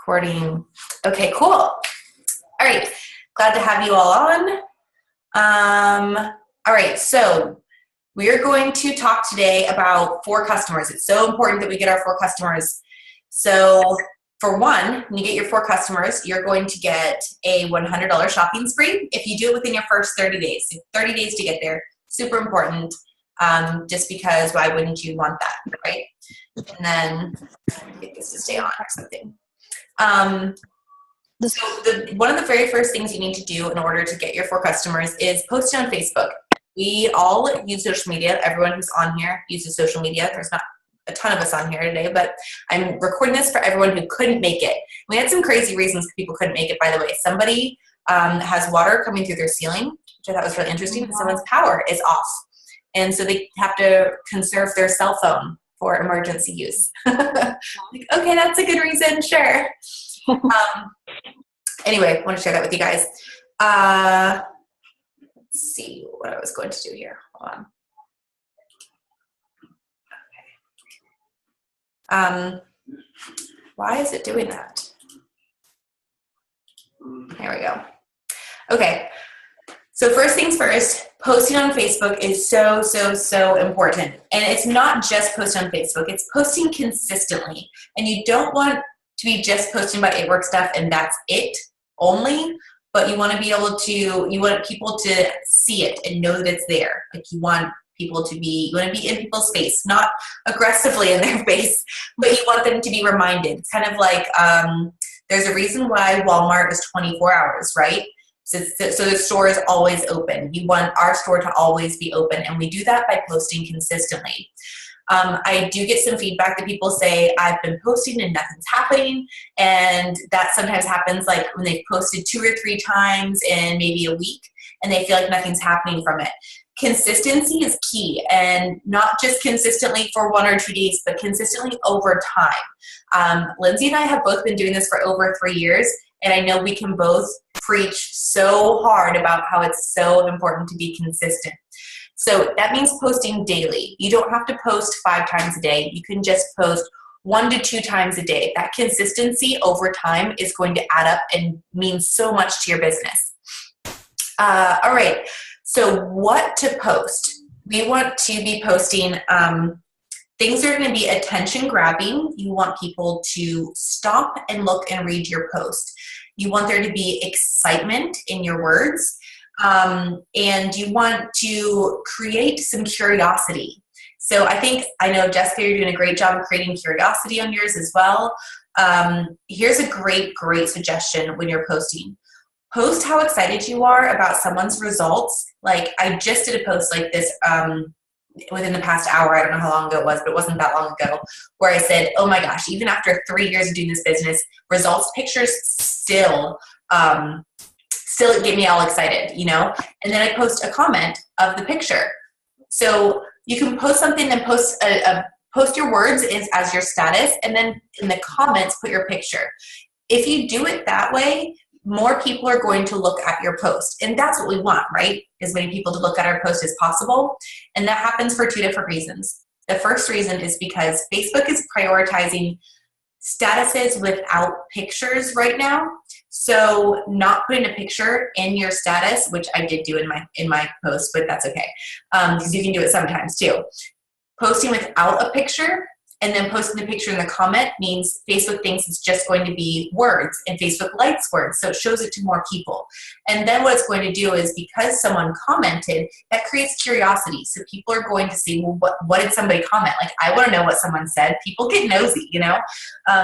Recording. Okay, cool. All right. Glad to have you all on. All right. So we are going to talk today about 4 customers. It's so important that we get our 4 customers. So for one, when you get your 4 customers, you're going to get a $100 shopping spree if you do it within your first 30 days. So 30 days to get there. Super important. Just because why wouldn't you want that, right? And then get this to stay on or something. One of the very first things you need to do in order to get your 4 customers is post on Facebook. We all use social media. Everyone who's on here uses social media. There's not a ton of us on here today, but I'm recording this for everyone who couldn't make it. We had some crazy reasons people couldn't make it, by the way. Somebody has water coming through their ceiling, which I thought was really interesting, and someone's power is off. And so they have to conserve their cell phone for emergency use. Like, okay, that's a good reason, sure. Anyway, I want to share that with you guys. Let's see what I was going to do here. Hold on. Why is it doing that? There we go. Okay. So first things first, posting on Facebook is so important. And it's not just posting on Facebook, it's posting consistently. And you don't want to be just posting about It Works stuff and that's it only, but you want to be able to, you want people to see it and know that it's there. Like you want people to be, you want to be in people's face, not aggressively in their face, but you want them to be reminded. It's kind of like, there's a reason why Walmart is 24 hours, right? So the store is always open. You want our store to always be open, and we do that by posting consistently. I do get some feedback that people say, I've been posting and nothing's happening, and that sometimes happens like when they've posted 2 or 3 times in maybe a week, and they feel like nothing's happening from it. Consistency is key, and not just consistently for 1 or 2 days, but consistently over time. Lindsay and I have both been doing this for over 3 years, and I know we can both preach so hard about how it's so important to be consistent. So that means posting daily. You don't have to post 5 times a day. You can just post 1 to 2 times a day. That consistency over time is going to add up and mean so much to your business. All right, so what to post? We want to be posting things that are going to be attention grabbing. You want people to stop and look and read your post. You want there to be excitement in your words. And you want to create some curiosity. So I know Jessica, you're doing a great job of creating curiosity on yours as well. Here's a great suggestion when you're posting. Post how excited you are about someone's results. Like I just did a post like this within the past hour. I don't know how long ago it was, but it wasn't that long ago, where I said, oh my gosh, even after 3 years of doing this business, results pictures still get me all excited, you know? And then I post a comment of the picture. So you can post something and post your words as your status, and then in the comments, put your picture. If you do it that way, more people are going to look at your post. And that's what we want, right? As many people to look at our post as possible. And that happens for 2 different reasons. The first reason is because Facebook is prioritizing statuses without pictures right now. So not putting a picture in your status, which I did do in my post, but that's okay. Because you can do it sometimes too. Posting without a picture and then posting the picture in the comment means Facebook thinks it's just going to be words, and Facebook likes words, so it shows it to more people. And then what it's going to do is, because someone commented, that creates curiosity. So people are going to see, well, what did somebody comment? Like, I want to know what someone said. People get nosy, you know?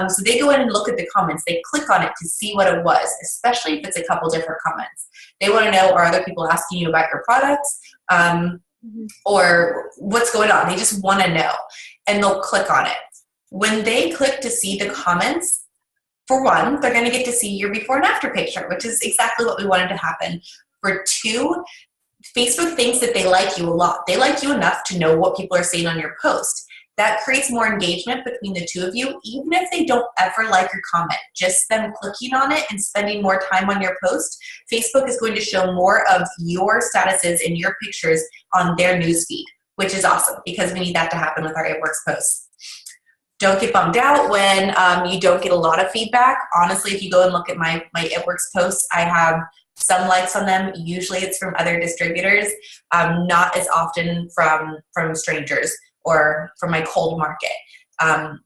So they go in and look at the comments. They click on it to see what it was, especially if it's a couple different comments. They want to know, are other people asking you about your products? Or what's going on? They just want to know, and they'll click on it. When they click to see the comments, for one, they're going to get to see your before and after picture, which is exactly what we wanted to happen. For 2, Facebook thinks that they like you a lot. They like you enough to know what people are saying on your post. That creates more engagement between the 2 of you, even if they don't ever like your comment. Just them clicking on it and spending more time on your post, Facebook is going to show more of your statuses and your pictures on their newsfeed, which is awesome because we need that to happen with our It Works posts. Don't get bummed out when you don't get a lot of feedback. Honestly, if you go and look at my It Works posts, I have some likes on them. Usually it's from other distributors, not as often from strangers or from my cold market.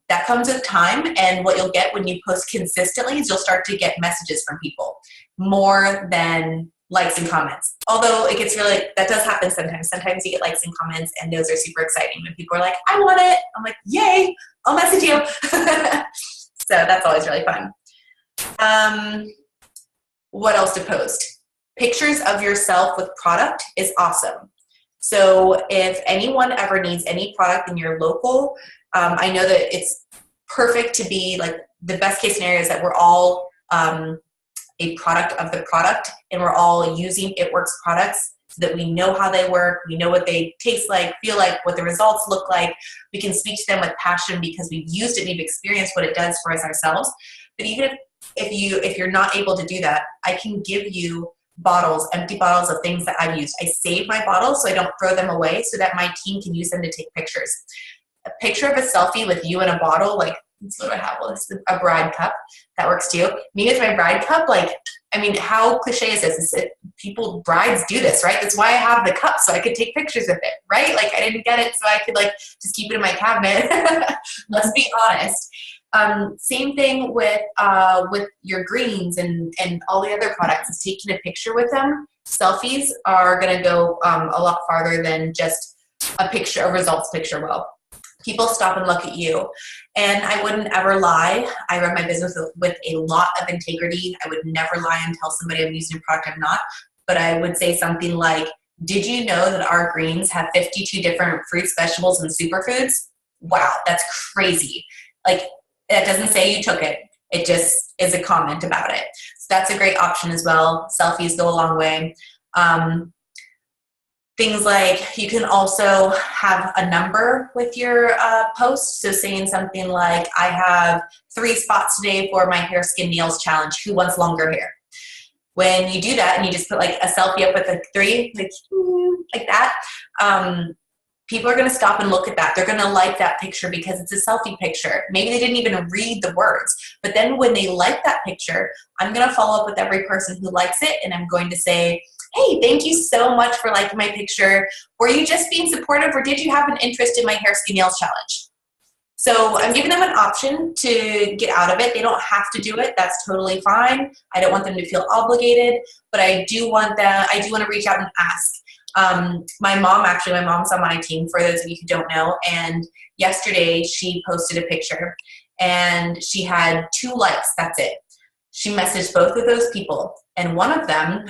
That comes with time, and what you'll get when you post consistently is you'll start to get messages from people more than likes and comments. Although it gets really, that does happen sometimes. Sometimes you get likes and comments, and those are super exciting when people are like, I want it. I'm like, yay, I'll message you. So that's always really fun. What else to post? Pictures of yourself with product is awesome. So if anyone ever needs any product in your local, I know that it's perfect to be like, the best case scenario is that we're all a product of the product, and we're all using It Works products so that we know how they work, we know what they taste like, feel like, what the results look like. We can speak to them with passion because we've used it, we've experienced what it does for us ourselves. But even if you're not able to do that, I can give you bottles, empty bottles of things that I've used. I save my bottles so I don't throw them away, so that my team can use them to take pictures. A picture of a selfie with you in a bottle, like, that's what I have. Well, this is a bride cup. That works too. Me with my bride cup, like, I mean, how cliche is this? Brides do this, right? That's why I have the cup, so I could take pictures of it, right? Like, I didn't get it so I could, like, just keep it in my cabinet. Let's be honest. Same thing with your greens and all the other products, is taking a picture with them. Selfies are going to go a lot farther than just a picture, a results picture will. People stop and look at you. And I wouldn't ever lie. I run my business with a lot of integrity. I would never lie and tell somebody I'm using a product I'm not. But I would say something like, did you know that our greens have 52 different fruits, vegetables, and superfoods? Wow, that's crazy. Like, that doesn't say you took it. It just is a comment about it. So that's a great option as well. Selfies go a long way. Things like, you can also have a number with your post. So saying something like, I have 3 spots today for my hair, skin, nails challenge. Who wants longer hair? When you do that and you just put like a selfie up with a 3, like that, people are going to stop and look at that. They're going to like that picture because it's a selfie picture. Maybe they didn't even read the words. But then when they like that picture, I'm going to follow up with every person who likes it, and I'm going to say, hey, thank you so much for liking my picture. Were you just being supportive, or did you have an interest in my hair, skin, nails challenge? So I'm giving them an option to get out of it. They don't have to do it. That's totally fine. I don't want them to feel obligated, but I do want to reach out and ask. My mom's on my team, for those of you who don't know, and yesterday she posted a picture and she had 2 likes. That's it. She messaged both of those people, and one of them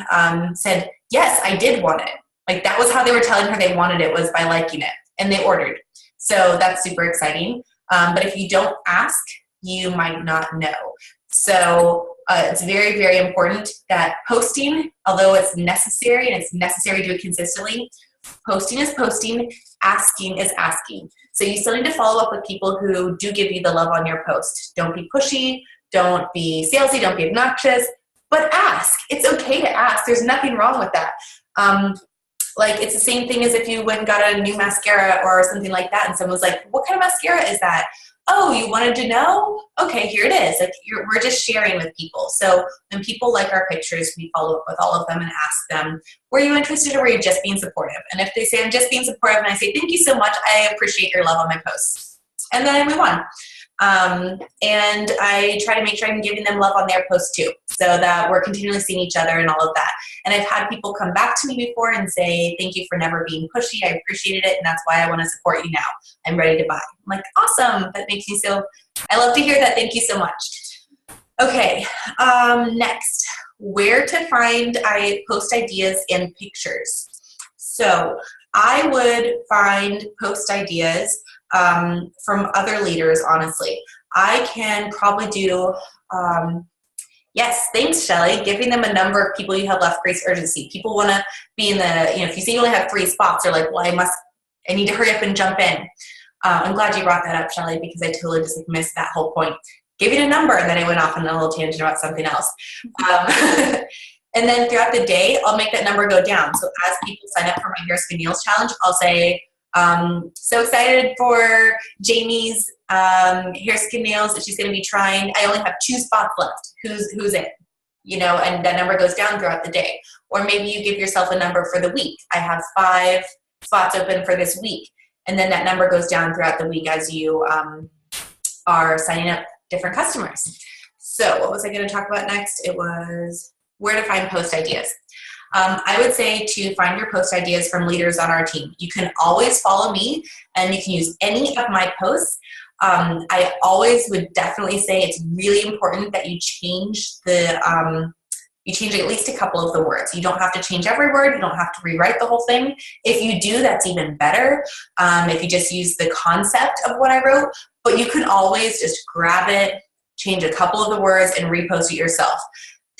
said, yes, I did want it. Like, that was how they were telling her they wanted it, was by liking it, and they ordered. So that's super exciting. But if you don't ask, you might not know. So it's very, very important that posting, although it's necessary, and it's necessary to do it consistently, posting is posting, asking is asking. So you still need to follow up with people who do give you the love on your post. Don't be pushy. Don't be salesy, don't be obnoxious, but ask. It's okay to ask. There's nothing wrong with that. Like, it's the same thing as if you went and got a new mascara or something like that, and someone was like, what kind of mascara is that? Oh, you wanted to know? Okay, here it is. Like, we're just sharing with people. So when people like our pictures, we follow up with all of them and ask them, were you interested, or were you just being supportive? And if they say, I'm just being supportive, and I say, thank you so much, I appreciate your love on my posts. And then I move on. And I try to make sure I'm giving them love on their posts too, so that we're continually seeing each other and all of that. And I've had people come back to me before and say, thank you for never being pushy. I appreciated it, and that's why I want to support you now. I'm ready to buy. I'm like, awesome. That makes me so, I love to hear that. Thank you so much. Okay. Next, where to find post ideas and pictures. So I would find post ideas from other leaders, honestly. I can probably do, yes, thanks, Shelly, giving them a number of people you have left creates urgency. People want to be in the, if you say you only have 3 spots, they're like, well, I need to hurry up and jump in. I'm glad you brought that up, Shelly, because I totally just missed that whole point. Give it a number, and then I went off on a little tangent about something else. And then throughout the day, I'll make that number go down. So as people sign up for my Hair, Skin, Nails challenge, I'll say, so excited for Jamie's hair, skin, nails that she's going to be trying. I only have 2 spots left. Who's in? You know, and that number goes down throughout the day. Or maybe you give yourself a number for the week. I have 5 spots open for this week. And then that number goes down throughout the week as you are signing up different customers. So what was I going to talk about next? It was where to find post ideas. I would say to find your post ideas from leaders on our team. You can always follow me, and you can use any of my posts. I always would definitely say it's really important that you change you change at least a couple of the words. You don't have to change every word. You don't have to rewrite the whole thing. If you do, that's even better. If you just use the concept of what I wrote, but you can always just grab it, change a couple of the words, and repost it yourself.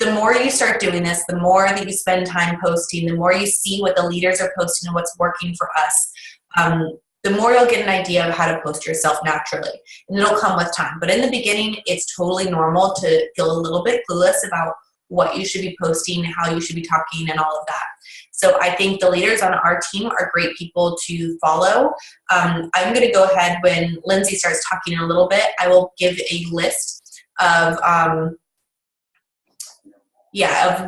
The more you start doing this, the more that you spend time posting, the more you see what the leaders are posting and what's working for us, the more you'll get an idea of how to post yourself naturally. And it'll come with time. But in the beginning, it's totally normal to feel a little bit clueless about what you should be posting, how you should be talking, and all of that. So I think the leaders on our team are great people to follow. I'm going to go ahead when Lindsay starts talking in a little bit. I will give a list of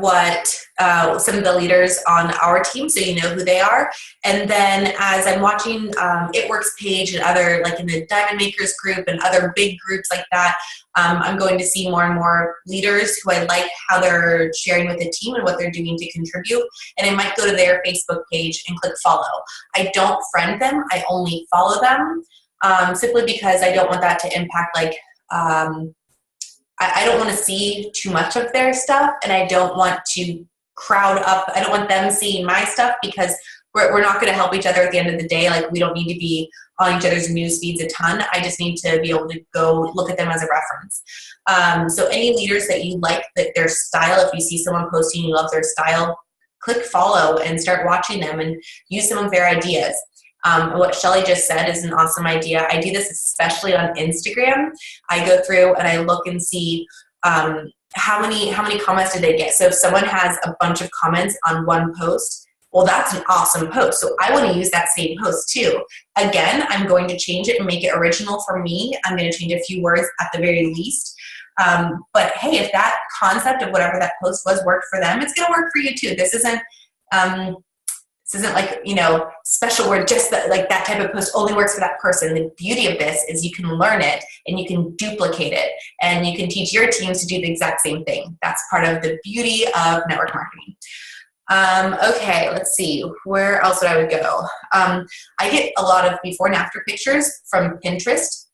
what some of the leaders on our team, so you know who they are. And then as I'm watching It Works page and other, like in the Diamond Makers group and other big groups like that, I'm going to see more and more leaders who I like how they're sharing with the team and what they're doing to contribute. And I might go to their Facebook page and click follow. I don't friend them, I only follow them, simply because I don't want that to impact, like, I don't want to see too much of their stuff, and I don't want to crowd up. I don't want them seeing my stuff, because we're not going to help each other at the end of the day. Like, we don't need to be on each other's news feeds a ton. I just need to be able to go look at them as a reference. So any leaders that you like, that their style, if you see someone posting, you love their style, click follow and start watching them and use some of their ideas. What Shelly just said is an awesome idea. I do this especially on Instagram. I go through and I look and see how many comments did they get. So if someone has a bunch of comments on one post, well, that's an awesome post. So I want to use that same post too. Again, I'm going to change it and make it original for me. I'm going to change a few words at the very least. But hey, if that concept of whatever that post was worked for them, it's going to work for you too. This isn't like, you know, special word, just that, like that type of post only works for that person. The beauty of this is you can learn it and you can duplicate it, and you can teach your teams to do the exact same thing. That's part of the beauty of network marketing. Okay, let's see. Where else would I would go? I get a lot of before and after pictures from Pinterest.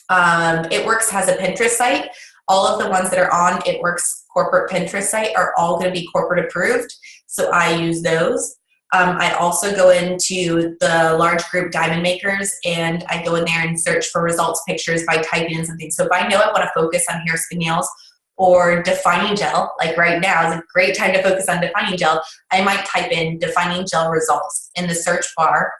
It Works has a Pinterest site. All of the ones that are on It Works corporate Pinterest site are all going to be corporate approved, so I use those. I also go into the large group Diamond Makers, and I go in there and search for results pictures by typing in something. So if I know I want to focus on hair, skin, nails, or defining gel, like right now is a great time to focus on defining gel, I might type in defining gel results in the search bar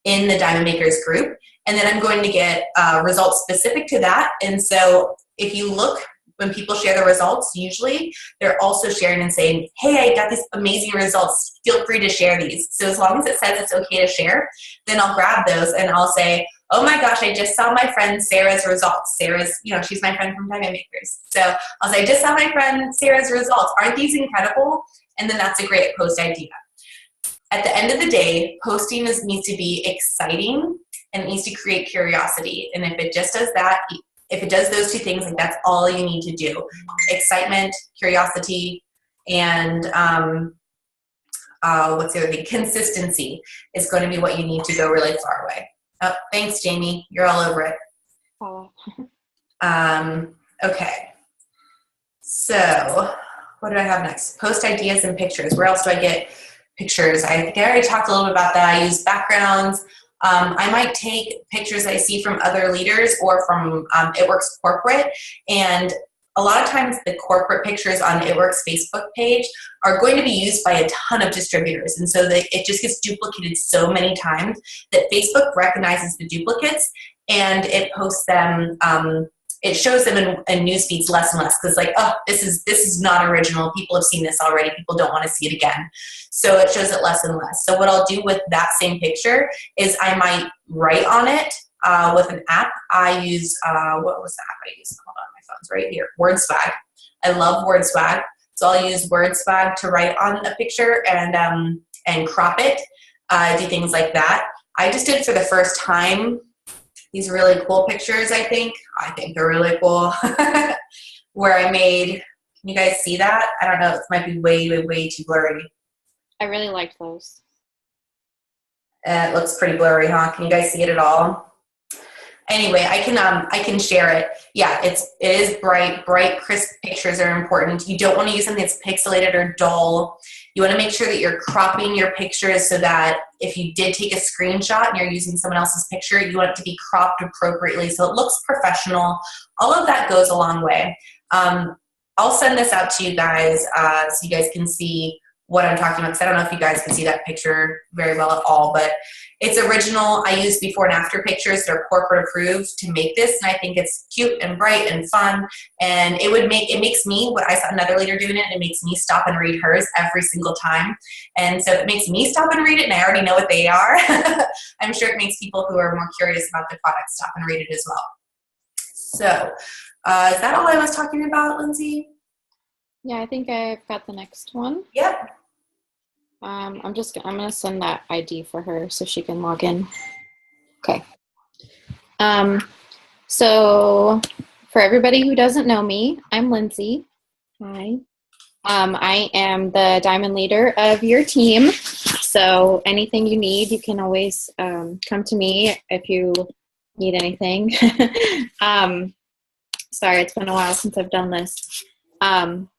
in the Diamond Makers group, and then I'm going to get results specific to that. And so if you look, when people share the results, usually they're also sharing and saying, hey, I got these amazing results, feel free to share these. So as long as it says it's okay to share, then I'll grab those and I'll say, oh my gosh, I just saw my friend Sarah's results. Sarah's, you know, she's my friend from Diamond Makers. So I'll say, I just saw my friend Sarah's results. Aren't these incredible? And then that's a great post idea. At the end of the day, posting needs to be exciting and it needs to create curiosity. And if it just does that, if it does those two things, like that's all you need to do. Excitement, curiosity, and what's the other thing? Consistency is going to be what you need to go really far away. Oh, thanks, Jamie. You're all over it. Oh. Okay. So what do I have next? Post ideas and pictures. Where else do I get pictures? I think I already talked a little bit about that. I use backgrounds. I might take pictures I see from other leaders or from It Works Corporate, and a lot of times the corporate pictures on It Works Facebook page are going to be used by a ton of distributors, and so it just gets duplicated so many times that Facebook recognizes the duplicates and it posts them. It shows them in news feeds less and less because, like, oh, this is not original. People have seen this already. People don't want to see it again. So it shows it less and less. So what I'll do with that same picture is I might write on it with an app. I use, what was the app I use? Hold on, my phone's right here. WordSwag. I love WordSwag. So I'll use WordSwag to write on a picture and crop it, do things like that. I just did for the first time these really cool pictures, I think. I think they're really cool. Where I made, can you guys see that? I don't know, it might be way too blurry. I really liked those. It looks pretty blurry, huh? Can you guys see it at all? Anyway, I can share it. Yeah, it is bright, crisp pictures are important. You don't want to use something that's pixelated or dull. You want to make sure that you're cropping your pictures so that if you did take a screenshot and you're using someone else's picture, you want it to be cropped appropriately so it looks professional. All of that goes a long way. I'll send this out to you guys so you guys can see what I'm talking about, because I don't know if you guys can see that picture very well at all, but it's original. I use before and after pictures that are corporate approved to make this, and I think it's cute and bright and fun, and it makes me, what I saw another leader doing it makes me stop and read hers every single time, and so it makes me stop and read it, and I already know what they are. I'm sure it makes people who are more curious about the product stop and read it as well. So, is that all I was talking about, Lindsay? Yeah, I think I've got the next one. Yep. I'm gonna send that ID for her so she can log in. Okay. So for everybody who doesn't know me, I'm Lindsay. Hi. I am the diamond leader of your team. So anything you need, you can always come to me if you need anything. Sorry, it's been a while since I've done this.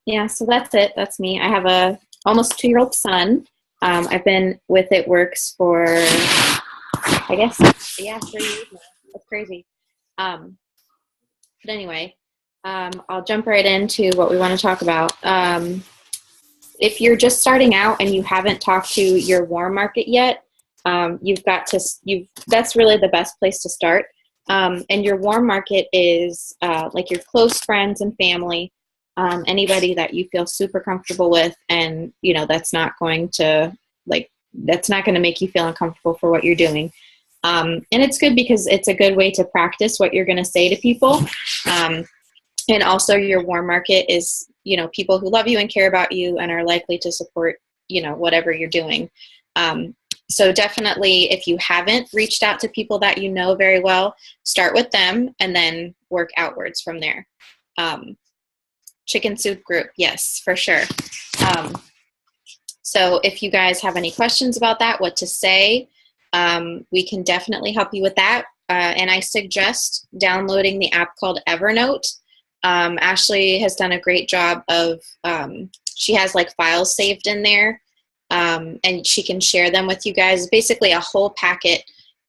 Yeah, so that's it. That's me. I have a almost 2-year-old son. I've been with It Works for, I guess, 3 years now. That's crazy. But anyway, I'll jump right into what we want to talk about. If you're just starting out and you haven't talked to your warm market yet, that's really the best place to start. And your warm market is like your close friends and family. Anybody that you feel super comfortable with, and that's not going to make you feel uncomfortable for what you're doing. And it's good because it's a good way to practice what you're going to say to people. And also your warm market is, people who love you and care about you and are likely to support, whatever you're doing. So definitely, if you haven't reached out to people that you know very well, start with them and then work outwards from there. Chicken soup group. Yes, for sure. So if you guys have any questions about that, what to say, we can definitely help you with that. And I suggest downloading the app called Evernote. Ashley has done a great job of, she has like files saved in there, and she can share them with you guys. Basically a whole packet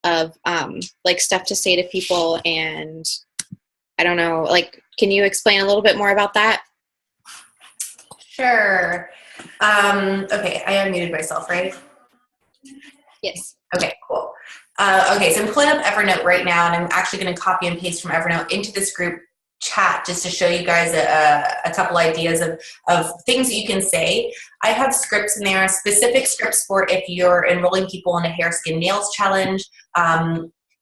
of like stuff to say to people. And I don't know, can you explain a little bit more about that? Sure. Okay, I unmuted myself, right? Yes. Okay, cool. Okay, so I'm pulling up Evernote right now, and I'm actually going to copy and paste from Evernote into this group chat just to show you guys a couple ideas of things that you can say. I have scripts in there, specific scripts for if you're enrolling people in a hair, skin, nails challenge.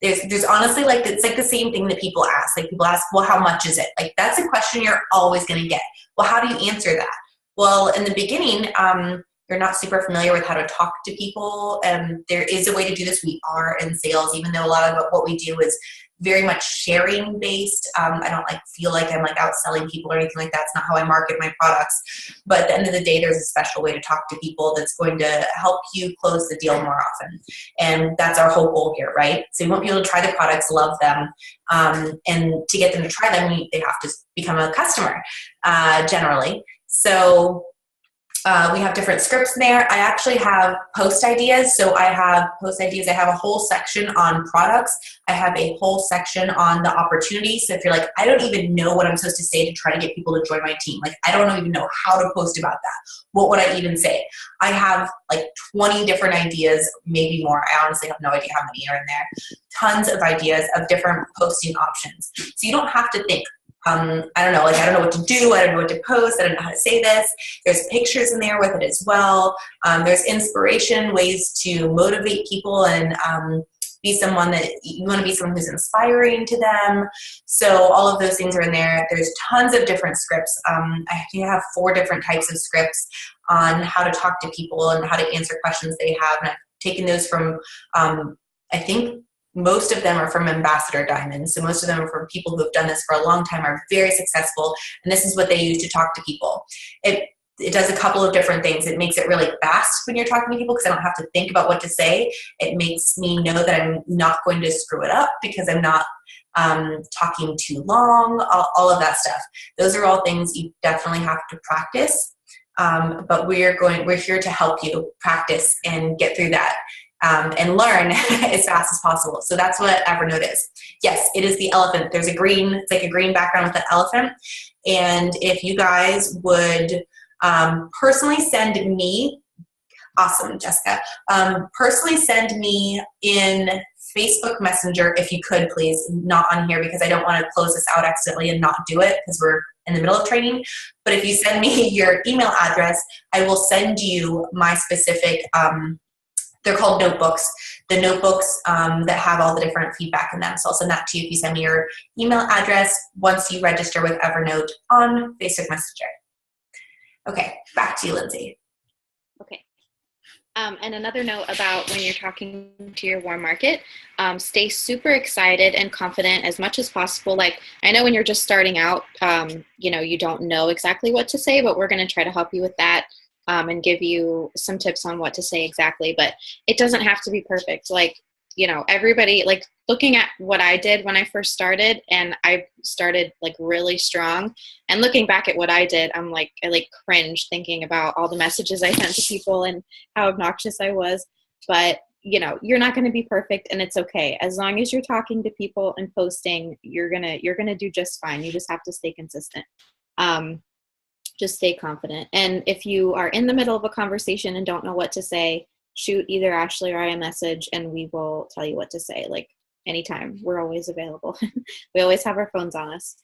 There's honestly, it's like the same thing that people ask. Like, people ask, well, how much is it? Like, that's a question you're always going to get. Well, how do you answer that? Well, in the beginning, you're not super familiar with how to talk to people, and there is a way to do this. We are in sales, even though a lot of what we do is very much sharing based. I don't feel like I'm out selling people or anything like that. It's not how I market my products. But at the end of the day, there's a special way to talk to people that's going to help you close the deal more often. And that's our whole goal here, right? So you want people to try the products, love them, and to get them to try them, they have to become a customer, generally. So we have different scripts in there. I actually have post ideas. So I have post ideas. I have a whole section on products. I have a whole section on the opportunity. So if you're like, I don't even know what I'm supposed to say to try to get people to join my team. I don't even know how to post about that. What would I even say? I have 20 different ideas, maybe more. I honestly have no idea how many are in there. Tons of ideas of different posting options. So you don't have to think, I don't know, I don't know what to do. I don't know what to post. I don't know how to say this. There's pictures in there with it as well. There's inspiration, ways to motivate people, and be someone that you want to be someone who's inspiring to them. So all of those things are in there. There's tons of different scripts. I think I have 4 different types of scripts on how to talk to people and how to answer questions they have. And I've taken those from, I think most of them are from Ambassador Diamonds. So most of them are from people who have done this for a long time, are very successful. And this is what they use to talk to people. It does a couple of different things. It makes it really fast when you're talking to people because I don't have to think about what to say. It makes me know that I'm not going to screw it up because I'm not talking too long, all of that stuff. Those are all things you definitely have to practice. But we're here to help you practice and get through that. And learn as fast as possible. So that's what Evernote is. Yes, it is the elephant. It's like a green background with an elephant. And if you guys would personally send me, awesome, Jessica, personally send me in Facebook Messenger, if you could, please, not on here because I don't want to close this out accidentally and not do it because we're in the middle of training. But if you send me your email address, I will send you my specific, they're called notebooks, the notebooks that have all the different feedback in them. So I'll send that to you if you send me your email address once you register with Evernote on Facebook Messenger. Okay, back to you, Lindsay. Okay. And another note about when you're talking to your warm market, stay super excited and confident as much as possible. Like, I know when you're just starting out, you don't know exactly what to say, but we're going to try to help you with that. And give you some tips on what to say exactly, but it doesn't have to be perfect. Like, everybody, like looking at what I did when I first started, and I started like really strong, and looking back at what I did, I cringe thinking about all the messages I sent to people and how obnoxious I was. But, you're not going to be perfect, and it's okay. As long as you're talking to people and posting, you're going to do just fine. You just have to stay consistent. Just stay confident. And if you are in the middle of a conversation and don't know what to say, shoot either Ashley or I a message and we will tell you what to say, like anytime. We're always available. We always have our phones on us.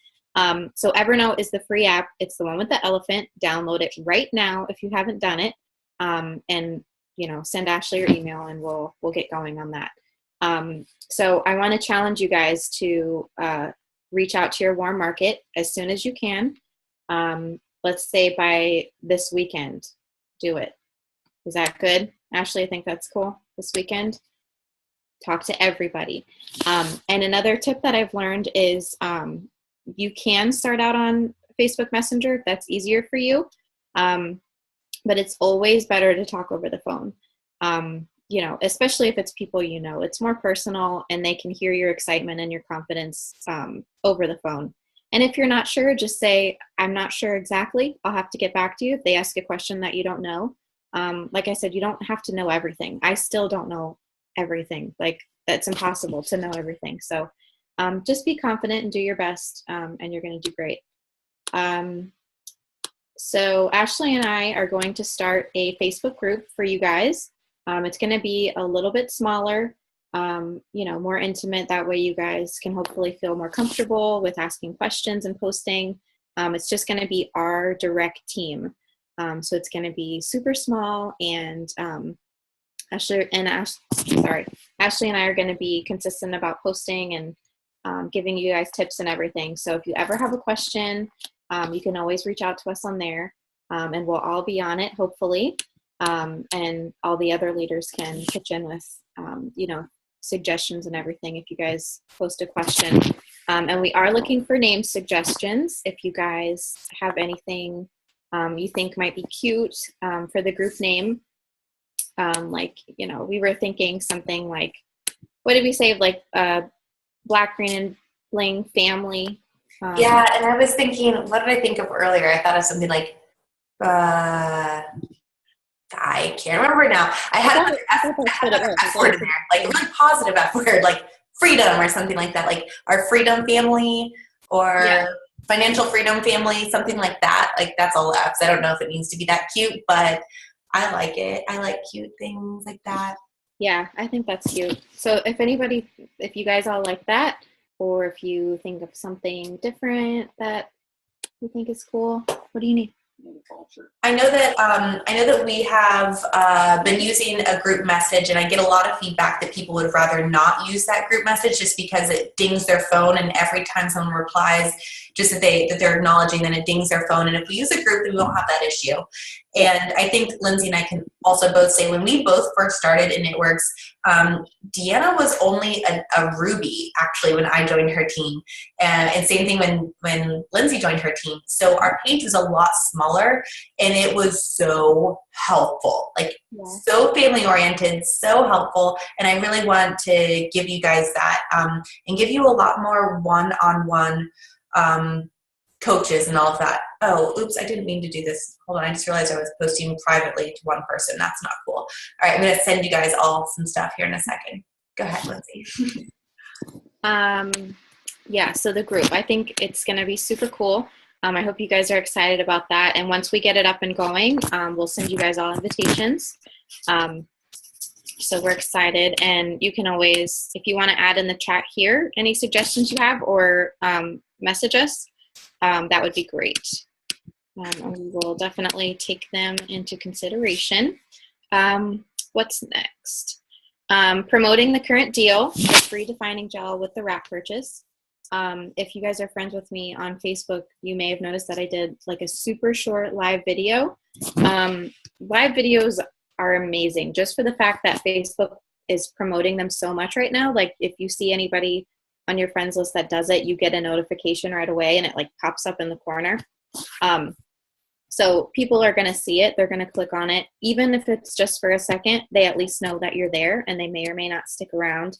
So Evernote is the free app. It's the one with the elephant. Download it right now if you haven't done it. And send Ashley your email and we'll get going on that. So I want to challenge you guys to reach out to your warm market as soon as you can. Let's say by this weekend, do it. Is that good? Ashley, I think that's cool. This weekend, talk to everybody. And another tip that I've learned is you can start out on Facebook Messenger if that's easier for you. But it's always better to talk over the phone. Especially if it's people it's more personal and they can hear your excitement and your confidence over the phone. And if you're not sure, just say, I'm not sure exactly. I'll have to get back to you if they ask a question that you don't know. Like I said, you don't have to know everything. I still don't know everything. Like, that's impossible to know everything. So just be confident and do your best, and you're going to do great. So Ashley and I are going to start a Facebook group for you guys. It's going to be a little bit smaller. More intimate. That way you guys can hopefully feel more comfortable with asking questions and posting. It's just going to be our direct team. So it's going to be super small, and Ashley and I are going to be consistent about posting and giving you guys tips and everything. So if you ever have a question, you can always reach out to us on there, and we'll all be on it, hopefully. And all the other leaders can pitch in with, suggestions and everything if you guys post a question. And we are looking for name suggestions. If you guys have anything you think might be cute for the group name, we were thinking something like, what did we say, like Black, Green, and Bling family. Yeah, and I was thinking, what did I think of earlier? I thought of something like, I can't remember now. I had an F word in there, like a really positive F word, like freedom or something like that, like our freedom family or financial freedom family, something like that. Like, that's all F's. I don't know if it needs to be that cute, but I like it. I like cute things like that. Yeah, I think that's cute. So if you guys all like that, or if you think of something different that you think is cool, what do you need? I know that we have been using a group message, and I get a lot of feedback that people would rather not use that group message just because it dings their phone, and every time someone replies, just that they're acknowledging, then it dings their phone. And if we use a group, then we won't have that issue. And I think Lindsay and I can also both say when we both first started in Knitworks, Deanna was only a Ruby actually when I joined her team, and same thing when Lindsay joined her team. So our page was a lot smaller, and it was so helpful, like so family oriented, so helpful. And I really want to give you guys that and give you a lot more one-on-one coaches and all of that. Oh, oops, I didn't mean to do this. Hold on, I just realized I was posting privately to one person. That's not cool. All right, I'm going to send you guys all some stuff here in a second. Go ahead, Lindsay. Yeah, so the group, I think it's going to be super cool. I hope you guys are excited about that. And once we get it up and going, we'll send you guys all invitations. So we're excited. And you can always, if you want to add in the chat here, any suggestions you have, or message us, that would be great. And we will definitely take them into consideration. What's next? Promoting the current deal, the free defining gel with the wrap purchase. If you guys are friends with me on Facebook, you may have noticed that I did like a super short live video. Live videos are amazing just for the fact that Facebook is promoting them so much right now. Like if you see anybody on your friends list that does it, you get a notification right away and it like pops up in the corner. So people are going to see it. They're going to click on it. Even if it's just for a second, they at least know that you're there and they may or may not stick around.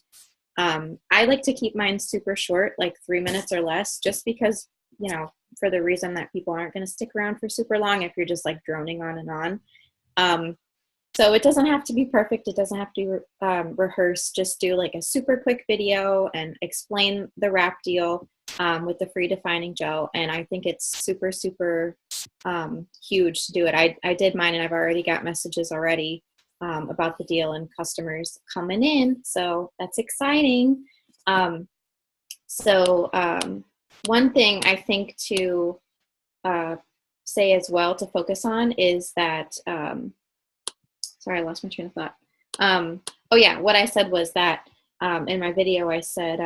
I like to keep mine super short, like 3 minutes or less, just because, you know, for the reason that people aren't going to stick around for super long if you're just like droning on and on. So it doesn't have to be perfect. It doesn't have to be rehearsed. Just do like a super quick video and explain the wrap deal with the free defining gel. And I think it's super, super huge to do it. I did mine and I've already got messages already about the deal and customers coming in. So that's exciting. One thing I think to say as well to focus on is that, sorry, I lost my train of thought. Oh yeah, what I said was that in my video, I said,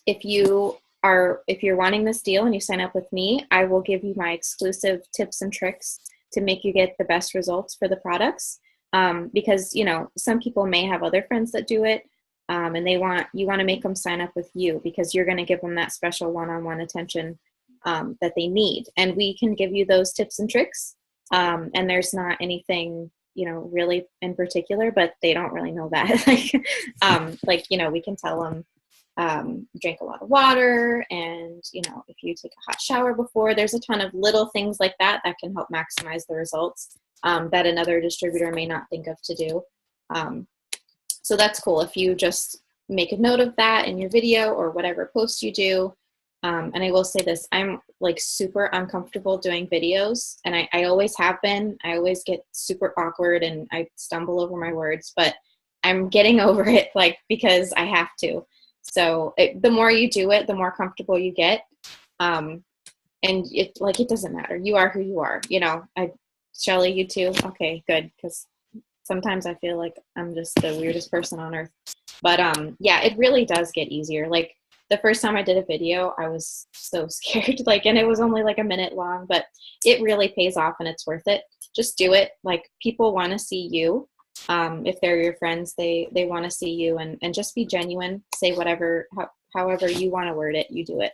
if you're wanting this deal and you sign up with me, I will give you my exclusive tips and tricks to make you get the best results for the products. Because, you know, some people may have other friends that do it, and you want to make them sign up with you because you're going to give them that special one-on-one attention that they need. And we can give you those tips and tricks. And there's not anything, you know, really in particular, but they don't really know that. Like, you know, we can tell them, drink a lot of water, and, you know, if you take a hot shower before, there's a ton of little things like that that can help maximize the results that another distributor may not think of to do. So that's cool. If you just make a note of that in your video or whatever post you do. And I will say this, I'm like super uncomfortable doing videos, and I always have been. I always get super awkward and I stumble over my words, but I'm getting over it, like, because I have to. So the more you do it, the more comfortable you get. And it doesn't matter. You are who you are, you know. Shelly, you too? Okay, good. Because sometimes I feel like I'm just the weirdest person on earth. But yeah, it really does get easier. Like the first time I did a video, I was so scared. And it was only like a minute long, but it really pays off and it's worth it. Just do it. Like, people want to see you. If they're your friends, they want to see you, and just be genuine. Say whatever, however you want to word it, you do it.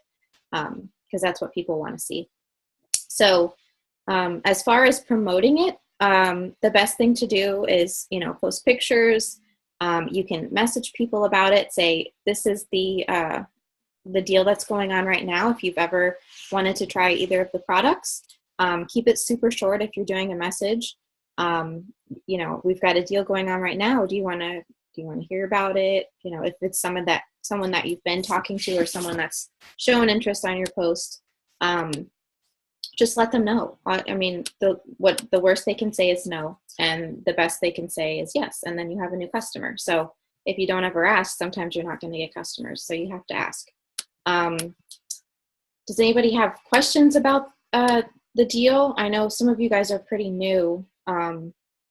Because that's what people want to see. So as far as promoting it, the best thing to do is, you know, post pictures. You can message people about it. Say, this is the deal that's going on right now. If you've ever wanted to try either of the products, keep it super short. If you're doing a message, you know, we've got a deal going on right now. Do you want to hear about it? You know, if it's someone that you've been talking to, or someone that's shown interest on your post, just let them know. I mean, the worst they can say is no, and the best they can say is yes, and then you have a new customer. So if you don't ever ask, sometimes you're not going to get customers. So you have to ask. Does anybody have questions about the the deal, I know some of you guys are pretty new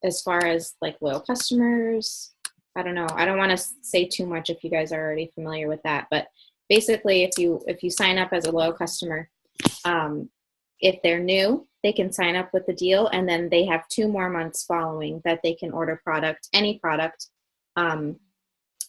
as far as like loyal customers. I don't know. I don't want to say too much if you guys are already familiar with that, but basically if you sign up as a loyal customer, if they're new, they can sign up with the deal, and then they have 2 more months following that they can order product, any product, and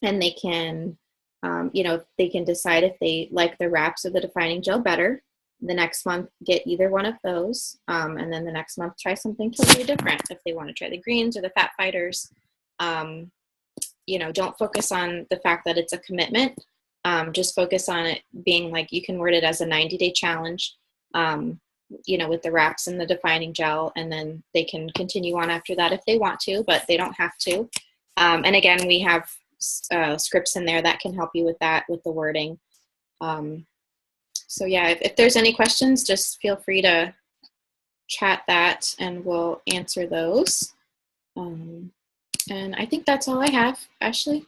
they can, they can decide if they like the wraps or the defining gel better. The next month, get either one of those, and then the next month, try something totally different. If they want to try the greens or the fat fighters, don't focus on the fact that it's a commitment. Just focus on it being like, you can word it as a 90-day challenge, with the wraps and the defining gel, and then they can continue on after that if they want to, but they don't have to. And again, we have scripts in there that can help you with that, with the wording. So yeah, if there's any questions, just feel free to chat that and we'll answer those. And I think that's all I have. Ashley?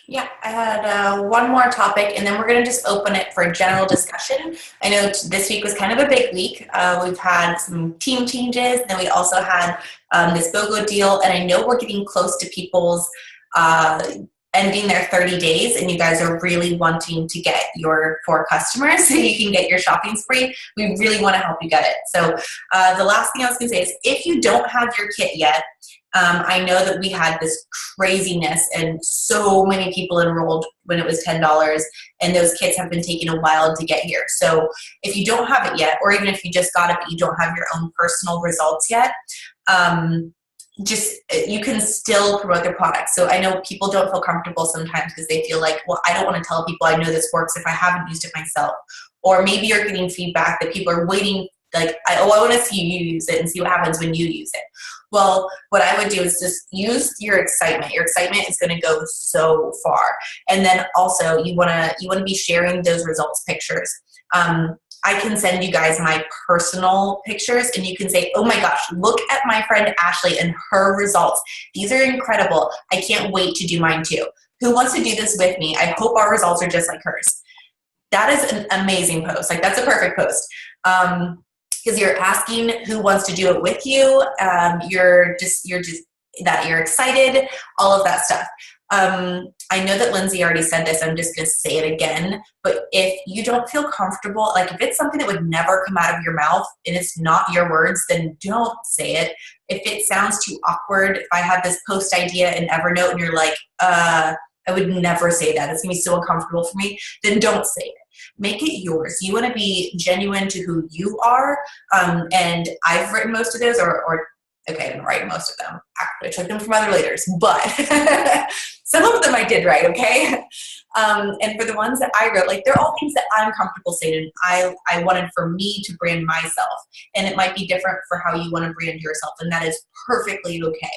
Yeah, I had one more topic, and then we're going to just open it for general discussion. I know this week was kind of a big week. We've had some team changes, and then we also had this BOGO deal, and I know we're getting close to people's ending their 30 days, and you guys are really wanting to get your 4 customers so you can get your shopping spree. We really want to help you get it. So the last thing I was going to say is, if you don't have your kit yet, I know that we had this craziness and so many people enrolled when it was $10, and those kits have been taking a while to get here. So if you don't have it yet, or even if you just got it but you don't have your own personal results yet, you can still promote their product. So I know people don't feel comfortable sometimes because they feel like, well, I don't want to tell people I know this works if I haven't used it myself. Or maybe you're getting feedback that people are waiting, like, I want to see you use it and see what happens when you use it. Well, what I would do is just use your excitement. Your excitement is going to go so far. And then also you want to be sharing those results pictures. I can send you guys my personal pictures, and you can say, oh my gosh, look at my friend Ashley and her results. These are incredible. I can't wait to do mine too. Who wants to do this with me? I hope our results are just like hers. That is an amazing post. Like, that's a perfect post. Because you're asking who wants to do it with you. You're excited, all of that stuff. I know that Lindsay already said this, I'm just going to say it again, but if you don't feel comfortable, like if it's something that would never come out of your mouth and it's not your words, then don't say it. If it sounds too awkward, if I have this post idea in Evernote and you're like, I would never say that, it's going to be so uncomfortable for me, then don't say it. Make it yours. You want to be genuine to who you are. And I've written most of those, okay, I didn't write most of them. Actually, I took them from other leaders, but some of them I did write, okay? And for the ones that I wrote, like, they're all things that I'm comfortable saying, and I wanted for me to brand myself. And it might be different for how you want to brand yourself, and that is perfectly okay.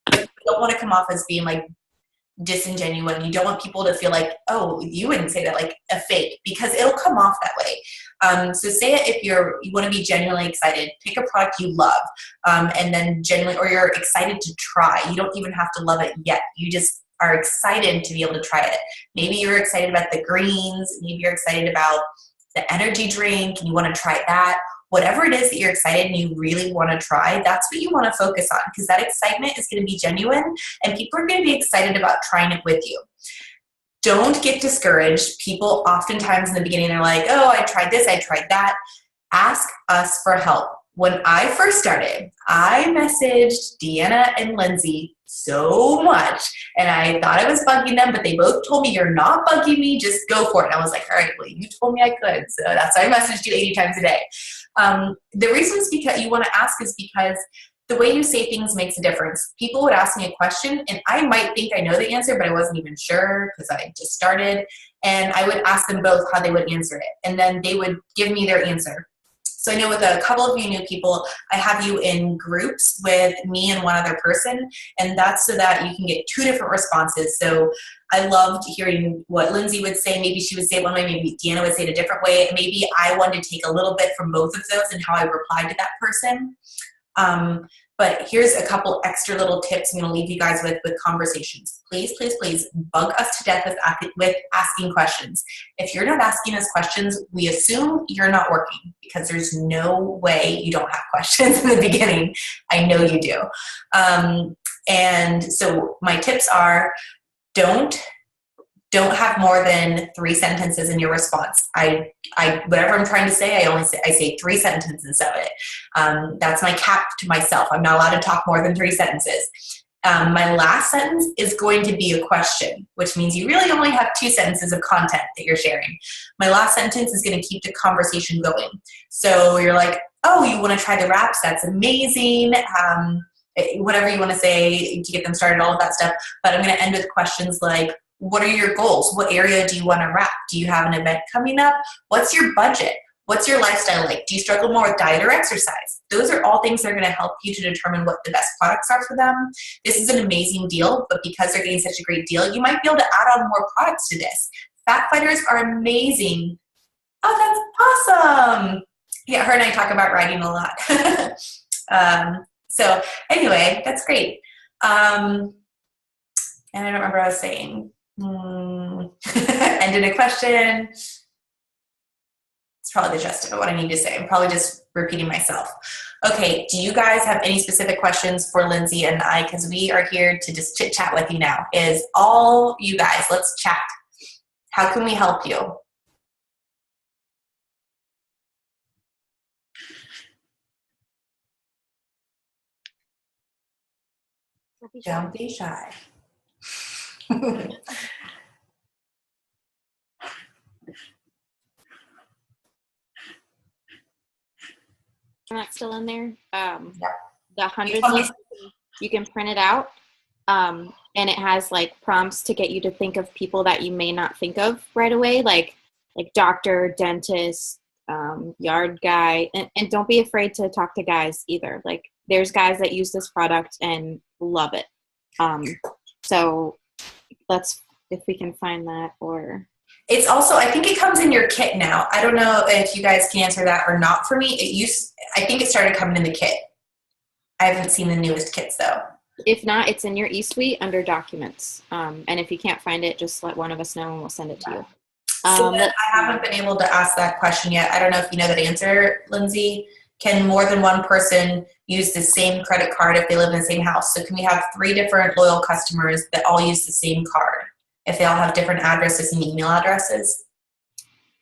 But you don't want to come off as being like disingenuous. You don't want people to feel like, oh, you wouldn't say that, like a fake, because it'll come off that way. So say it if you want to be genuinely excited. Pick a product you love, and then genuinely, or you're excited to try. You don't even have to love it yet. You just are excited to be able to try it. Maybe you're excited about the greens. Maybe you're excited about the energy drink and you want to try that. Whatever it is that you're excited and you really want to try, that's what you want to focus on, because that excitement is going to be genuine and people are going to be excited about trying it with you. Don't get discouraged. People oftentimes in the beginning are like, oh, I tried this, I tried that. Ask us for help. When I first started, I messaged Deanna and Lindsay so much, and I thought I was bugging them, but they both told me, you're not bugging me, just go for it. And I was like, all right, well, you told me I could, so that's why I messaged you 80 times a day. The reason is because you want to ask is because the way you say things makes a difference. People would ask me a question, and I might think I know the answer, but I wasn't even sure because I just started, and I would ask them both how they would answer it, and then they would give me their answer. So I know with a couple of you new people, I have you in groups with me and one other person, and that's so that you can get 2 different responses. So I loved hearing what Lindsay would say. Maybe she would say it one way, maybe Deanna would say it a different way. Maybe I wanted to take a little bit from both of those and how I replied to that person. But here's a couple extra little tips I'm going to leave you guys with conversations. Please, please, please bug us to death with asking questions. If you're not asking us questions, we assume you're not working, because there's no way you don't have questions in the beginning. I know you do. And so my tips are, don't have more than 3 sentences in your response. I whatever I'm trying to say, I say 3 sentences of it. That's my cap to myself. I'm not allowed to talk more than 3 sentences. My last sentence is going to be a question, which means you really only have 2 sentences of content that you're sharing. My last sentence is going to keep the conversation going. So you're like, oh, you want to try the wraps? That's amazing. Whatever you want to say to get them started, all of that stuff. But I'm going to end with questions like, what are your goals? What area do you want to wrap? Do you have an event coming up? What's your budget? What's your lifestyle like? Do you struggle more with diet or exercise? Those are all things that are going to help you to determine what the best products are for them. This is an amazing deal, but because they're getting such a great deal, you might be able to add on more products to this. Fat fighters are amazing. Oh, that's awesome. Yeah, her and I talk about writing a lot. So anyway, that's great. And I don't remember what I was saying. Ended a question. It's probably the gist of what I need to say. I'm probably just repeating myself. Okay, do you guys have any specific questions for Lindsay and I? Because we are here to just chit chat with you now. Is all you guys, let's chat. How can we help you? Don't be shy. Not still in there. Yeah. The 100 list, you can print it out, and it has like prompts to get you to think of people that you may not think of right away, like doctor, dentist, yard guy, and don't be afraid to talk to guys either. Like there's guys that use this product and love it. So let's, if we can find that, or it's also, I think it comes in your kit now. I don't know if you guys can answer that or not. For me, I think it started coming in the kit. I haven't seen the newest kits though. If not, it's in your eSuite under documents. And if you can't find it, just let one of us know and we'll send it to you. So I haven't been able to ask that question yet. I don't know if you know that answer, Lindsay. Can more than one person use the same credit card if they live in the same house? So can we have 3 different loyal customers that all use the same card if they all have different addresses and email addresses?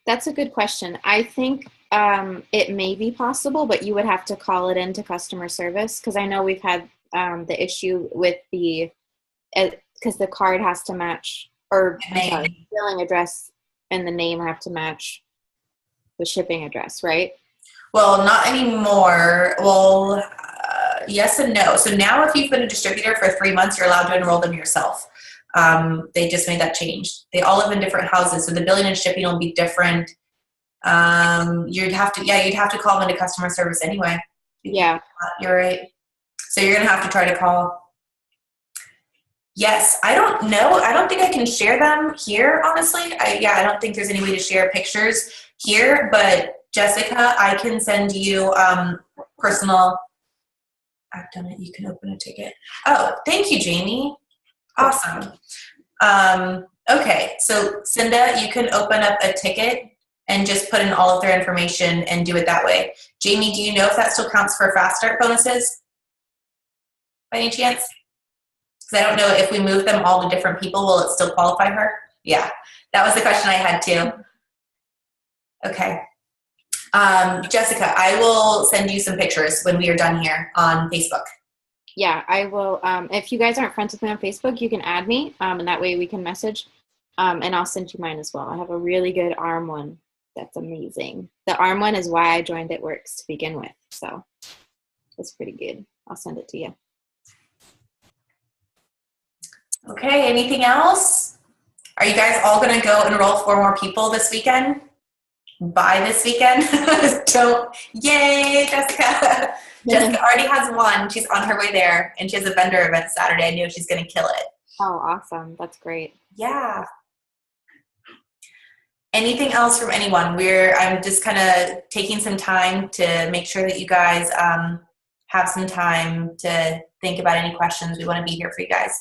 That's a good question. I think it may be possible, but you would have to call it into customer service, because I know we've had the issue with because the card has to match, or the billing address and the name have to match the shipping address, right? Well, not anymore. Well, yes and no. So now if you've been a distributor for 3 months, you're allowed to enroll them yourself. They just made that change. They all live in different houses, so the billing and shipping will be different. You'd have to call them into customer service anyway. Yeah. You're right. So you're going to have to try to call. Yes, I don't know. I don't think I can share them here, honestly. I don't think there's any way to share pictures here, but Jessica, I can send you personal. I've done it. You can open a ticket. Oh, thank you, Jamie. Awesome. Okay, so Cinda, you can open up a ticket and just put in all of their information and do it that way. Jamie, do you know if that still counts for fast start bonuses by any chance? Because I don't know if we move them all to different people, will it still qualify her? Yeah, that was the question I had too. Okay. Jessica, I will send you some pictures when we are done here on Facebook. Yeah, I will. If you guys aren't friends with me on Facebook, you can add me, and that way we can message, and I'll send you mine as well. I have a really good arm one that's amazing. The arm one is why I joined It Works to begin with, so it's pretty good. I'll send it to you. Okay, anything else? Are you guys all going to go enroll 4 more people this weekend? By this weekend? Yay, Jessica. Jessica already has 1. She's on her way there, and she has a vendor event Saturday. I know she's going to kill it. Oh, awesome. That's great. Yeah. Anything else from anyone? I'm just kind of taking some time to make sure that you guys have some time to think about any questions. We want to be here for you guys.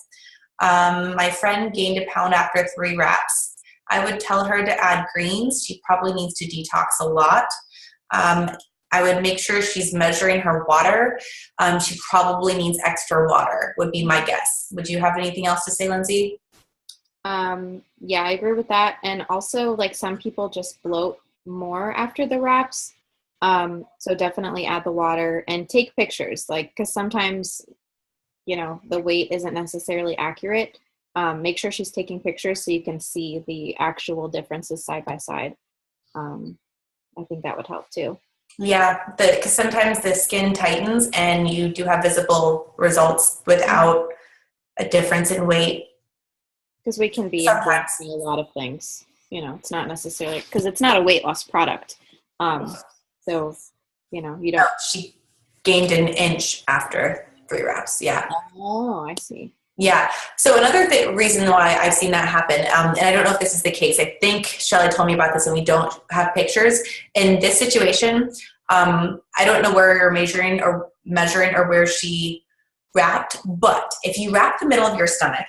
My friend gained a pound after 3 wraps. I would tell her to add greens. She probably needs to detox a lot. I would make sure she's measuring her water. She probably needs extra water, would be my guess. Would you have anything else to say, Lindsay? Yeah, I agree with that. And also, like, some people just bloat more after the wraps. So definitely add the water and take pictures, like, because sometimes, you know, the weight isn't necessarily accurate. Make sure she's taking pictures so you can see the actual differences side by side. I think that would help too. Yeah, because sometimes the skin tightens and you do have visible results without a difference in weight. Because we can be influenced by a lot of things. You know, it's not necessarily, because it's not a weight loss product. So, you know, you don't. No, she gained an inch after 3 wraps. Yeah. Oh, I see. Yeah. So another reason why I've seen that happen, and I don't know if this is the case. I think Shelly told me about this, and we don't have pictures in this situation. I don't know where you're measuring or where she wrapped, but if you wrap the middle of your stomach,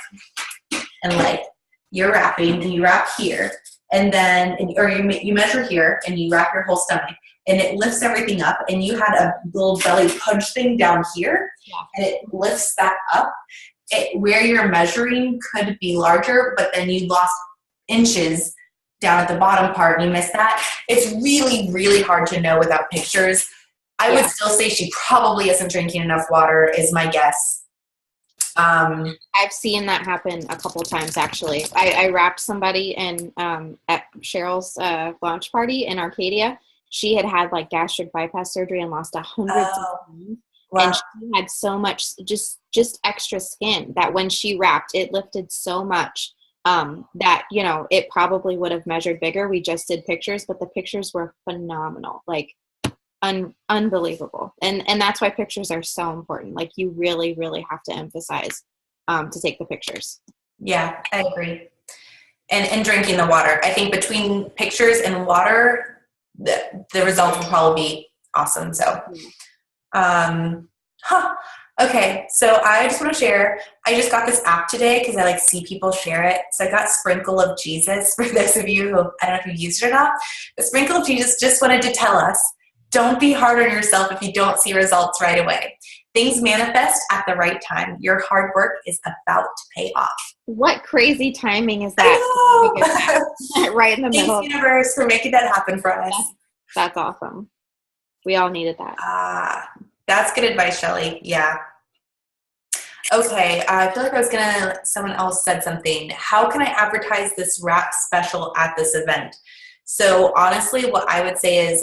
and like you're wrapping, and you wrap here, and then or you measure here, and you wrap your whole stomach, and it lifts everything up, and you had a little belly punch thing down here, and it lifts that up. Where you're measuring could be larger, but then you lost inches down at the bottom part and you missed that. It's really, really hard to know without pictures. I would still say she probably isn't drinking enough water is my guess. I've seen that happen a couple times, actually. I wrapped somebody in at Cheryl's launch party in Arcadia. She had like gastric bypass surgery and lost 100 pounds. Wow. And she had so much just extra skin that when she wrapped, it lifted so much that, you know, it probably would have measured bigger. We just did pictures, but the pictures were phenomenal, like unbelievable. And that's why pictures are so important. Like, you really, really have to emphasize to take the pictures. Yeah, I agree. And drinking the water. I think between pictures and water, the results will probably be awesome. So, okay, so I just want to share, I just got this app today because I like see people share it. So I got Sprinkle of Jesus for those of you who, I don't know if you used it or not, but Sprinkle of Jesus just wanted to tell us, don't be hard on yourself if you don't see results right away. Things manifest at the right time. Your hard work is about to pay off. What crazy timing is that? Right in the middle. Thanks, universe, for making that happen for us. That's awesome. We all needed that. That's good advice, Shelly. Yeah. Okay, I feel like someone else said something. How can I advertise this wrap special at this event? So honestly, what I would say is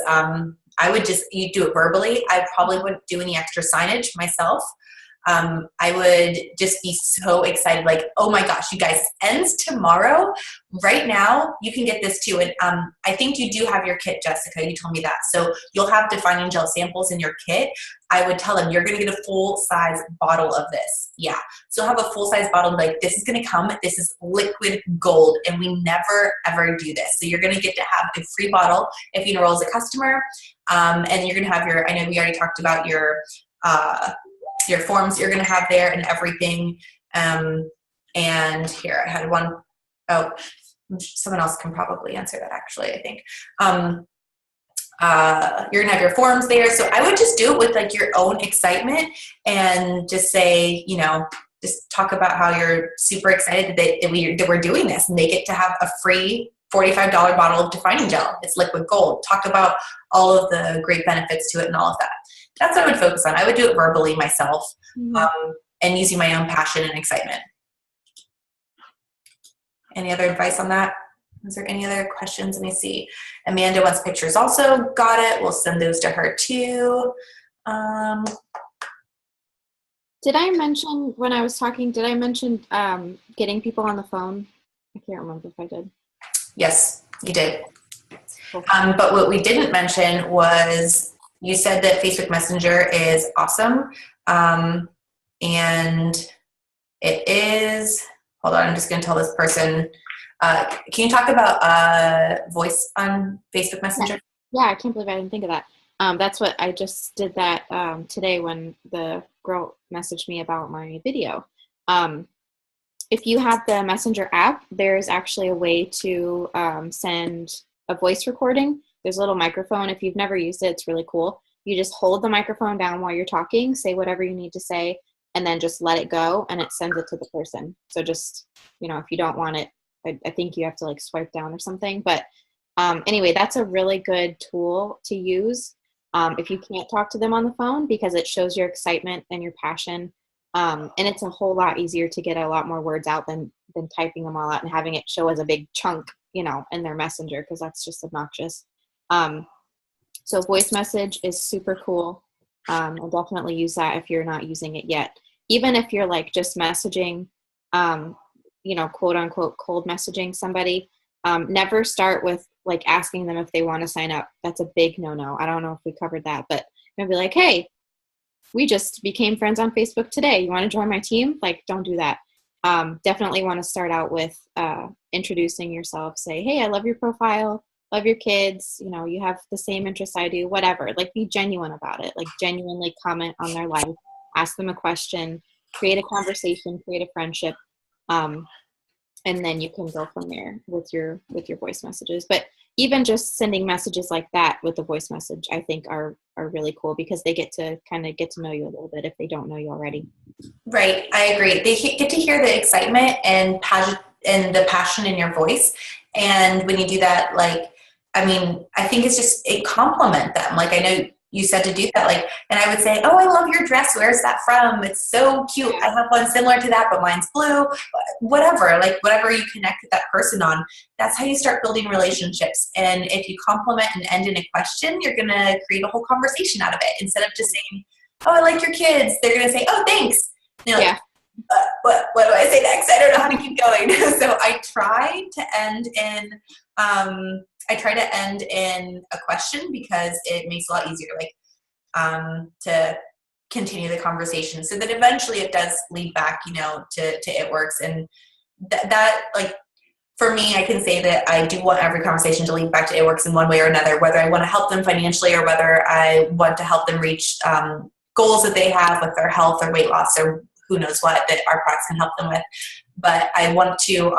you do it verbally. I probably wouldn't do any extra signage myself. I would just be so excited, like, oh my gosh, you guys, ends tomorrow. Right now, you can get this too. And I think you do have your kit, Jessica. You told me that. So you'll have defining gel samples in your kit. I would tell them you're going to get a full-size bottle of this. Yeah. So have a full-size bottle, like, this is going to come. This is liquid gold, and we never, ever do this. So you're going to get to have a free bottle if you enroll as a customer. And you're going to have I know we already talked about your forms you're going to have there and everything. And here, I had one. Oh, someone else can probably answer that, actually, I think. You're going to have your forms there. So I would just do it with like your own excitement and just say, you know, just talk about how you're super excited that we're doing this, and they get to have a free $45 bottle of defining gel. It's liquid gold. Talk about all of the great benefits to it and all of that. That's what I would focus on. I would do it verbally myself, and using my own passion and excitement. Any other advice on that? Is there any other questions? Let me see. Amanda wants pictures also. Got it. We'll send those to her too. Did I mention when I was talking, getting people on the phone? I can't remember if I did. Yes, you did. Cool. But what we didn't mention was you said that Facebook Messenger is awesome. And it is, hold on, I'm just going to tell this person. Can you talk about voice on Facebook Messenger? Yeah, I can't believe I didn't think of that. That's what I just did that today when the girl messaged me about my video. If you have the Messenger app, there's actually a way to send a voice recording. There's a little microphone. If you've never used it, it's really cool. You just hold the microphone down while you're talking, say whatever you need to say, and then just let it go, and it sends it to the person. So just, if you don't want it, I think you have to like swipe down or something. But anyway, that's a really good tool to use if you can't talk to them on the phone, because it shows your excitement and your passion. And it's a whole lot easier to get a lot more words out than typing them all out and having it show as a big chunk, in their messenger, because that's just obnoxious. So voice message is super cool. I'll definitely use that if you're not using it yet. Even if you're like just messaging, quote unquote, cold messaging somebody, never start with like asking them if they want to sign up. That's a big no-no. I don't know if we covered that, but be like, hey, we just became friends on Facebook today. You want to join my team? Like, don't do that. Definitely want to start out with introducing yourself. Say, hey, I love your profile, love your kids. You have the same interests I do, whatever. Like, be genuine about it. Like, genuinely comment on their life, ask them a question, create a conversation, create a friendship. And then you can go from there with your voice messages. But even just sending messages like that with the voice message, I think are really cool, because they get to kind of get to know you a little bit if they don't know you already. Right. I agree. They get to hear the excitement and the passion in your voice. And when you do that, I think it compliments them. Like, I know you said to do that, and I would say, oh, I love your dress. Where's that from? It's so cute. I have one similar to that, but mine's blue. Whatever you connect with that person on, that's how you start building relationships. And if you compliment and end in a question, you're going to create a whole conversation out of it. Instead of just saying, oh, I like your kids, they're going to say, oh, thanks. Yeah. What do I say next? I don't know how to keep going. So I try to end in a question, because it makes it a lot easier, to continue the conversation, so that eventually it does lead back, to It Works. And that for me, I can say that I do want every conversation to lead back to It Works in one way or another, whether I want to help them financially or whether I want to help them reach goals that they have with their health or weight loss or who knows what that our products can help them with. But I want to,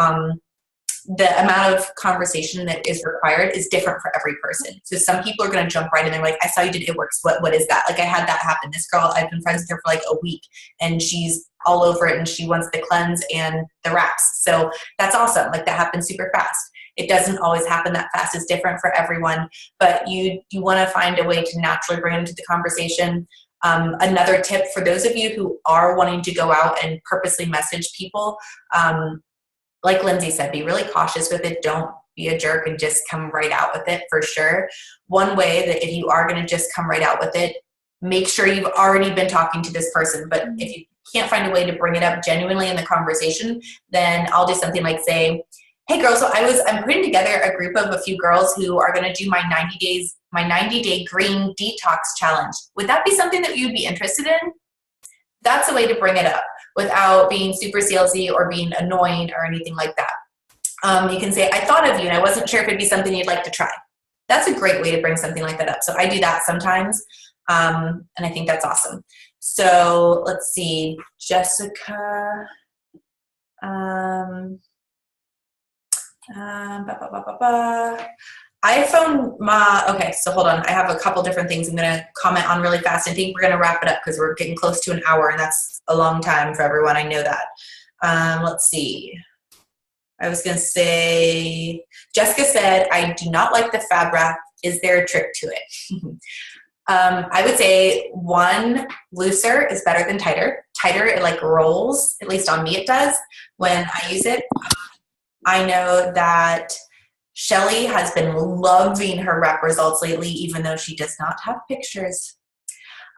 the amount of conversation that is required is different for every person. So some people are going to jump right in. They're like, I saw you did It Works. What is that? I had that happen. This girl, I've been friends with her for a week, and she's all over it, and she wants the cleanse and the wraps. So that's awesome. That happens super fast. It doesn't always happen that fast. It's different for everyone, but you want to find a way to naturally bring it into the conversation. Another tip for those of you who are wanting to go out and purposely message people, like Lindsay said, be really cautious with it. Don't be a jerk and just come right out with it, for sure. One way that if you are going to just come right out with it, make sure you've already been talking to this person. But if you can't find a way to bring it up genuinely in the conversation, then I'll do something like say, hey girls, so I'm putting together a group of a few girls who are going to do my 90-day green detox challenge. Would that be something that you'd be interested in? That's a way to bring it up without being super salesy or being annoying or anything like that. You can say, I thought of you and I wasn't sure if it'd be something you'd like to try. That's a great way to bring something like that up. So I do that sometimes, and I think that's awesome. So let's see, Jessica. Okay, so hold on. I have a couple different things I'm going to comment on really fast. I think we're going to wrap it up because we're getting close to an hour, and that's a long time for everyone. I know that. Let's see. I was going to say, Jessica said, I do not like the fab wrap. Is there a trick to it? I would say one, looser is better than tighter. Tighter, it rolls. At least on me it does when I use it. I know that Shelly has been loving her wrap results lately, even though she does not have pictures.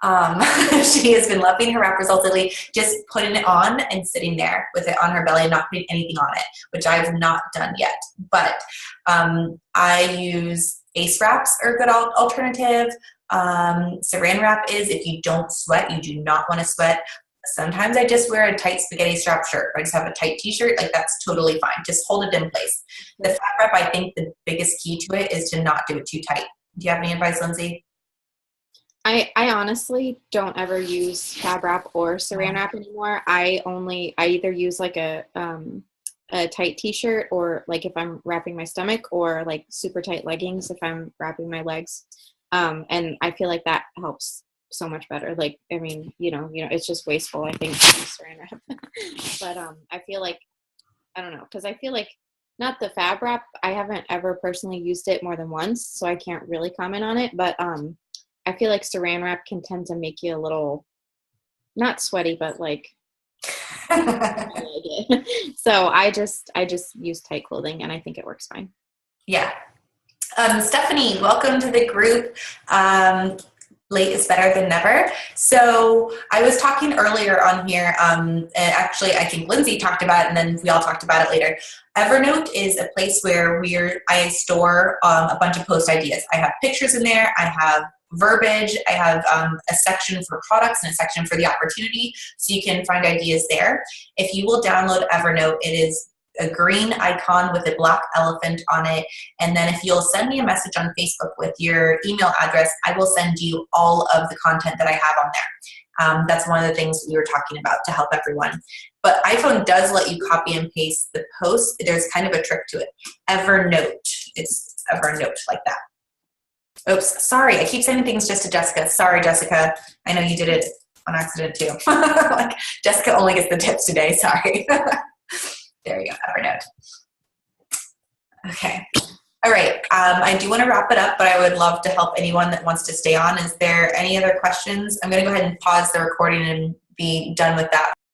She has been loving her wrap results lately, just putting it on and sitting there with it on her belly and not putting anything on it, which I've not done yet. But I use Ace wraps are a good alternative. Saran wrap is if you don't sweat, you do not want to sweat. Sometimes I just wear a tight spaghetti strap shirt. I just have a tight t-shirt. That's totally fine. Just hold it in place. The fat wrap, I think the biggest key to it is to not do it too tight. Do you have any advice, Lindsay? I honestly don't ever use Fab Wrap or Saran Wrap anymore. I either use like a tight t-shirt, or like if I'm wrapping my stomach, or like super tight leggings if I'm wrapping my legs. And I feel like that helps so much better. Like, I mean, it's just wasteful, I think, to use Saran Wrap. But I feel like, I don't know, because I feel like, not the Fab Wrap, I haven't ever personally used it more than once, so I can't really comment on it. But I feel like Saran Wrap can tend to make you a little, not sweaty, but like, so I just use tight clothing, and I think it works fine. Yeah. Stephanie, welcome to the group. Late is better than never. So I was talking earlier on here, and actually I think Lindsay talked about it, and then we all talked about it later. Evernote is a place where I store a bunch of post ideas. I have pictures in there. I have verbiage. I have a section for products and a section for the opportunity, so you can find ideas there. If you will download Evernote, it is a green icon with a black elephant on it. And then if you'll send me a message on Facebook with your email address, I will send you all of the content that I have on there. That's one of the things we were talking about to help everyone. But iPhone does let you copy and paste the post. There's kind of a trick to it. Evernote. It's Evernote like that. Oops, sorry. I keep saying things just to Jessica. Sorry, Jessica. I know you did it on accident too. Like, Jessica only gets the tips today. Sorry. There you go, Evernote. Okay. All right. I do want to wrap it up, but I would love to help anyone that wants to stay on. Is there any other questions? I'm going to go ahead and pause the recording and be done with that.